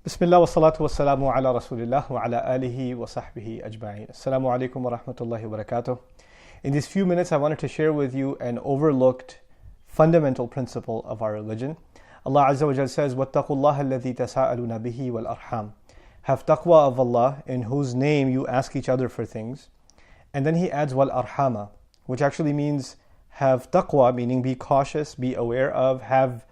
Bismillah wa salatu wa salamu ala rasulillah wa ala alihi wa sahbihi ajma'in. Assalamu alaikum wa rahmatullahi wa barakatuh. In these few minutes, I wanted to share with you an overlooked fundamental principle of our religion. Allah Azza wa Jal says, وَاتَّقُوا اللَّهَ الَّذِي تَسَاءَلُونَ بِهِ وَالْأَرْحَامِ. Have taqwa of Allah, in whose name you ask each other for things. And then he adds وَالْأَرْحَامَ, which actually means have taqwa, meaning be cautious, be aware of, have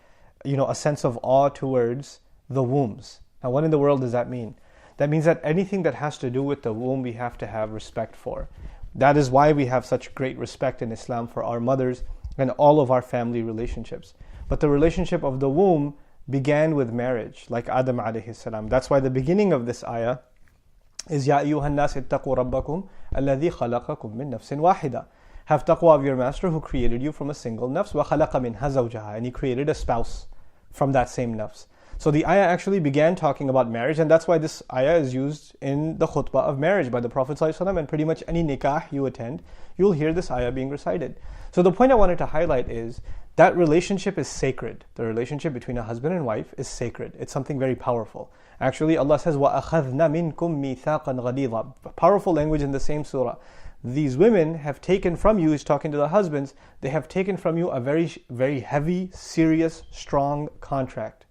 a sense of awe towards the wombs. Now, what in the world does that mean? That means that anything that has to do with the womb, we have to have respect for. That is why we have such great respect in Islam for our mothers and all of our family relationships. But the relationship of the womb began with marriage, like Adam alayhi salam. That's why the beginning of this ayah is Ya ayyuhan nas ittaqu rabbakum alladhi khalaqakum min nafsin wahida. Have taqwa of your master who created you from a single nafs, wa khalaqa minha zawjaha, and he created a spouse from that same nafs. So the ayah actually began talking about marriage, and that's why this ayah is used in the khutbah of marriage by the Prophet ﷺ, and pretty much any nikah you attend, you'll hear this ayah being recited. So the point I wanted to highlight is that relationship is sacred. The relationship between a husband and wife is sacred. It's something very powerful. Actually, Allah says, وَأَخَذْنَا مِنْكُمْ مِيثَاقًا غَلِيظًا. Powerful language in the same surah. These women have taken from you, he's talking to the husbands, they have taken from you a very, very heavy, serious, strong contract.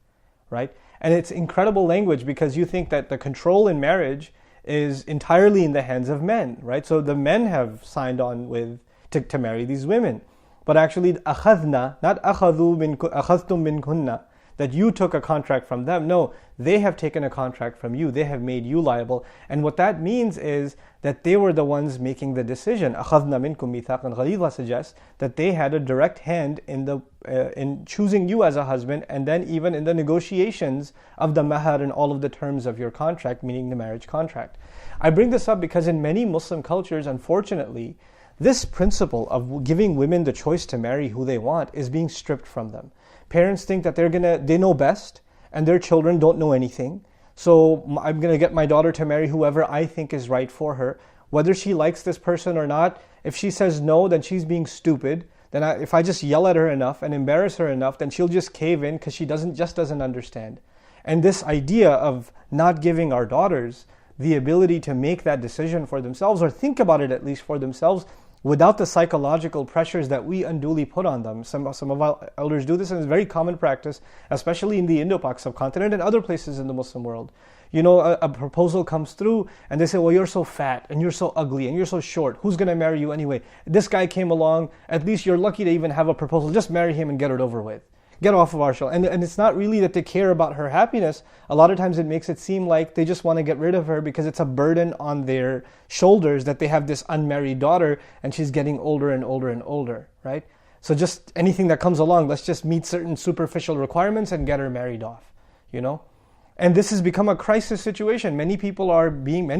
Right? And it's incredible language because you think that the control in marriage is entirely in the hands of men, right? So the men have signed on to marry these women. But actually, أخذنا, not أخذتم منكن, that you took a contract from them. No, they have taken a contract from you. They have made you liable. And what that means is that they were the ones making the decision. أخذنا منكم ميثاقا غليظا suggests that they had a direct hand in choosing you as a husband, and then even in the negotiations of the mahar and all of the terms of your contract, meaning the marriage contract. I bring this up because in many Muslim cultures, unfortunately, this principle of giving women the choice to marry who they want is being stripped from them. Parents think that they know best and their children don't know anything. So I'm going to get my daughter to marry whoever I think is right for her. Whether she likes this person or not, if she says no, then she's being stupid. Then if I just yell at her enough and embarrass her enough, then she'll just cave in because she doesn't understand. And this idea of not giving our daughters the ability to make that decision for themselves, or think about it at least for themselves, without the psychological pressures that we unduly put on them. Some of our elders do this, and it's a very common practice, especially in the Indo-Pak subcontinent and other places in the Muslim world. A proposal comes through and they say, well, you're so fat and you're so ugly and you're so short. Who's going to marry you anyway? This guy came along. At least you're lucky to even have a proposal. Just marry him and get it over with. Get off of our show. And it's not really that they care about her happiness. A lot of times it makes it seem like they just want to get rid of her because it's a burden on their shoulders that they have this unmarried daughter and she's getting older and older and older, right? So just anything that comes along, let's just meet certain superficial requirements and get her married off, And this has become a crisis situation. Many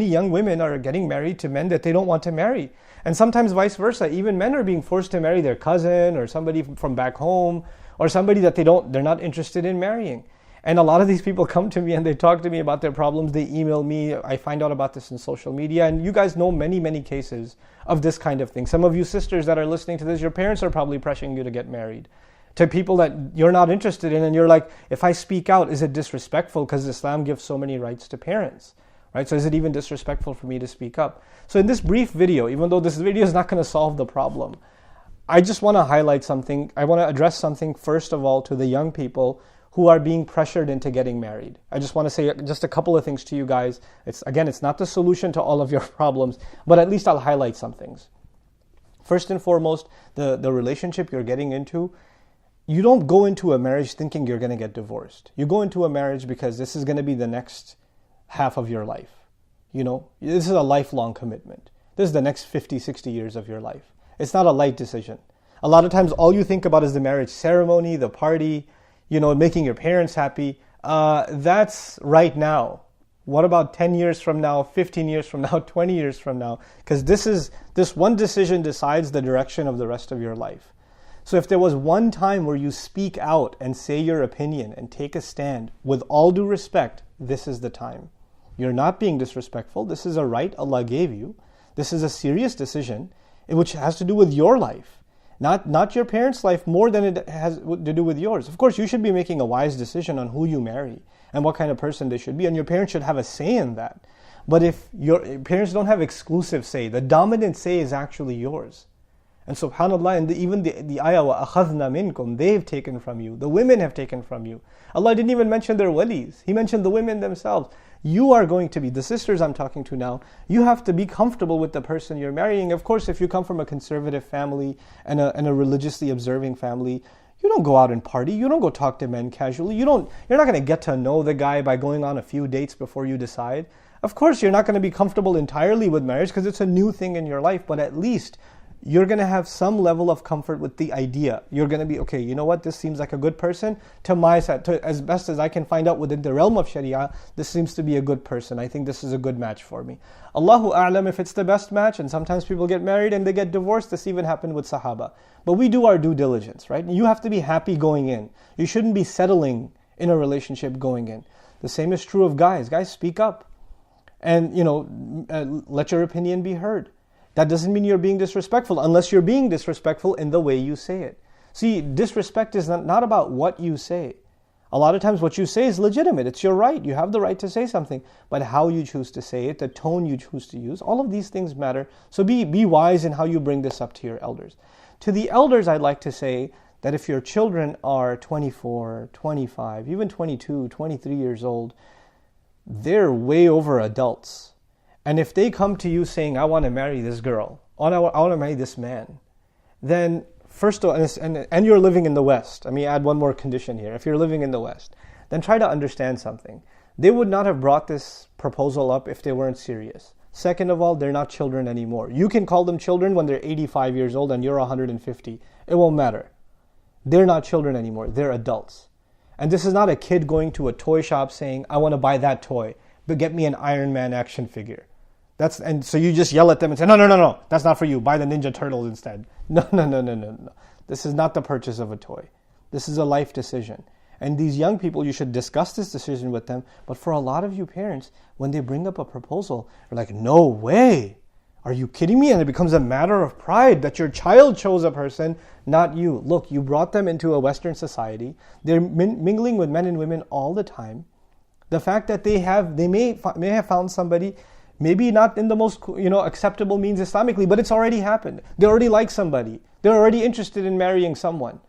young women are getting married to men that they don't want to marry. And sometimes vice versa. Even men are being forced to marry their cousin or somebody from back home, or somebody that they're not interested in marrying. And a lot of these people come to me and they talk to me about their problems. They email me. I find out about this in social media. And you guys know many, many cases of this kind of thing. Some of you sisters that are listening to this, your parents are probably pressuring you to get married to people that you're not interested in. And you're like, if I speak out, is it disrespectful? Because Islam gives so many rights to parents, right? So is it even disrespectful for me to speak up? So in this brief video, even though this video is not going to solve the problem, I just want to highlight something. I want to address something, first of all, to the young people who are being pressured into getting married. I just want to say just a couple of things to you guys. It's not the solution to all of your problems, but at least I'll highlight some things. First and foremost, the relationship you're getting into, you don't go into a marriage thinking you're going to get divorced. You go into a marriage because this is going to be the next half of your life. This is a lifelong commitment. This is the next 50, 60 years of your life. It's not a light decision. A lot of times all you think about is the marriage ceremony, the party, making your parents happy. That's right now. What about 10 years from now, 15 years from now, 20 years from now? Because this one decision decides the direction of the rest of your life. So if there was one time where you speak out and say your opinion and take a stand, with all due respect, this is the time. You're not being disrespectful. This is a right Allah gave you. This is a serious decision, which has to do with your life, not your parents' life more than it has to do with yours. Of course, you should be making a wise decision on who you marry and what kind of person they should be, and your parents should have a say in that. But if your parents don't have exclusive say, the dominant say is actually yours. And subhanAllah, and even the ayah, وَأَخَذْنَا مِنْكُمْ, they've taken from you. The women have taken from you. Allah didn't even mention their walis. He mentioned the women themselves. You are going to be, the sisters I'm talking to now, you have to be comfortable with the person you're marrying. Of course, if you come from a conservative family and a religiously observing family, you don't go out and party. You don't go talk to men casually. You're not going to get to know the guy by going on a few dates before you decide. Of course, you're not going to be comfortable entirely with marriage because it's a new thing in your life, but at least you're going to have some level of comfort with the idea. You're going to be, okay, you know what, this seems like a good person. To my side, as best as I can find out within the realm of Sharia, this seems to be a good person. I think this is a good match for me. Allahu A'lam if it's the best match, and sometimes people get married and they get divorced. This even happened with Sahaba. But we do our due diligence, right? You have to be happy going in. You shouldn't be settling in a relationship going in. The same is true of guys. Guys, speak up. And, let your opinion be heard. That doesn't mean you're being disrespectful, unless you're being disrespectful in the way you say it. See, disrespect is not about what you say. A lot of times what you say is legitimate. It's your right. You have the right to say something. But how you choose to say it, the tone you choose to use, all of these things matter. So be wise in how you bring this up to your elders. To the elders, I'd like to say that if your children are 24, 25, even 22, 23 years old, they're way over adults. And if they come to you saying, I want to marry this girl, or I want to marry this man, then first of all, and you're living in the West, let me add one more condition here. If you're living in the West, then try to understand something. They would not have brought this proposal up if they weren't serious. Second of all, they're not children anymore. You can call them children when they're 85 years old and you're 150. It won't matter. They're not children anymore. They're adults. And this is not a kid going to a toy shop saying, I want to buy that toy, but get me an Iron Man action figure. And so you just yell at them and say, no, that's not for you. Buy the Ninja Turtles instead. No. This is not the purchase of a toy. This is a life decision. And these young people, you should discuss this decision with them. But for a lot of you parents, when they bring up a proposal, you're like, no way. Are you kidding me? And it becomes a matter of pride that your child chose a person, not you. Look, you brought them into a Western society. They're mingling with men and women all the time. The fact that they may have found somebody, maybe not in the most acceptable means Islamically, but it's already happened. They already like somebody. They're already interested in marrying someone.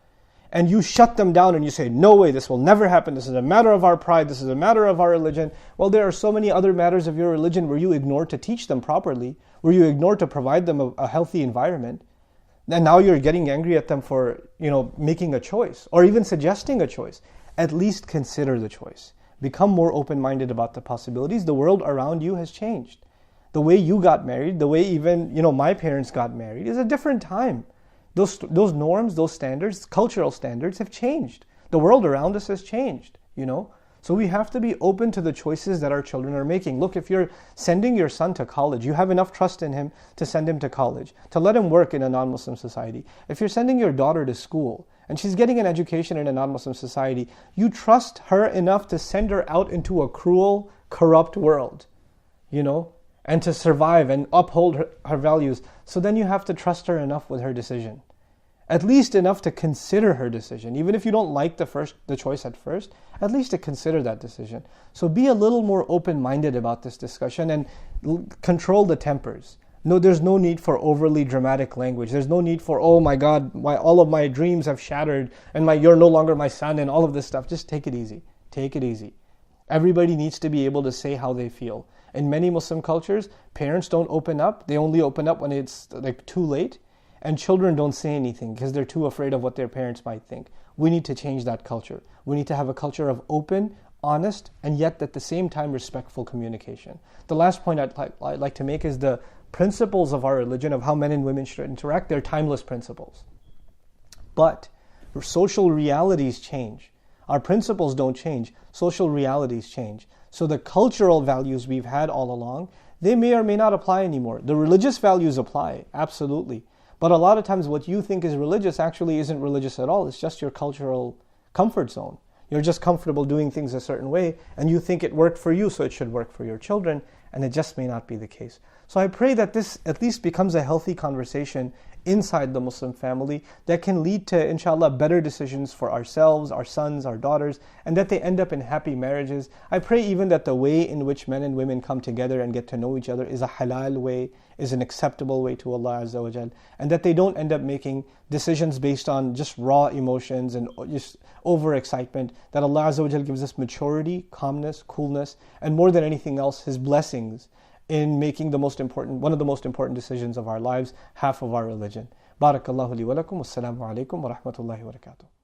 And you shut them down and you say, no way, this will never happen. This is a matter of our pride. This is a matter of our religion. Well, there are so many other matters of your religion where you ignore to teach them properly, where you ignore to provide them a healthy environment. And now you're getting angry at them for, making a choice or even suggesting a choice. At least consider the choice. Become more open-minded about the possibilities. The world around you has changed. The way you got married, the way even, my parents got married is a different time. Those norms, those standards, cultural standards have changed. The world around us has changed, So we have to be open to the choices that our children are making. Look, if you're sending your son to college, you have enough trust in him to send him to college, to let him work in a non-Muslim society. If you're sending your daughter to school and she's getting an education in a non-Muslim society, you trust her enough to send her out into a cruel, corrupt world, and to survive and uphold her values. So then you have to trust her enough with her decision. At least enough to consider her decision. Even if you don't like the choice at first, at least to consider that decision. So be a little more open-minded about this discussion and control the tempers. No, there's no need for overly dramatic language. There's no need for, oh my God, all of my dreams have shattered and you're no longer my son and all of this stuff. Just take it easy. Take it easy. Everybody needs to be able to say how they feel. In many Muslim cultures, parents don't open up. They only open up when it's too late. And children don't say anything because they're too afraid of what their parents might think. We need to change that culture. We need to have a culture of open, honest, and yet at the same time respectful communication. The last point I'd like to make is the principles of our religion of how men and women should interact. They're timeless principles. But social realities change. Our principles don't change. Social realities change. So the cultural values we've had all along, they may or may not apply anymore. The religious values apply, absolutely. But a lot of times what you think is religious actually isn't religious at all. It's just your cultural comfort zone. You're just comfortable doing things a certain way and you think it worked for you, so it should work for your children, and it just may not be the case. So I pray that this at least becomes a healthy conversation inside the Muslim family that can lead to, inshallah, better decisions for ourselves, our sons, our daughters, and that they end up in happy marriages. I pray even that the way in which men and women come together and get to know each other is a halal way, is an acceptable way to Allah Azza wa Jal, and that they don't end up making decisions based on just raw emotions and just overexcitement, that Allah Azza wa Jal gives us maturity, calmness, coolness, and more than anything else, His blessings in making one of the most important decisions of our lives, half of our religion. Barakallahu li wa lakum. Wassalamu alaikum wa rahmatullahi wa barakatuh.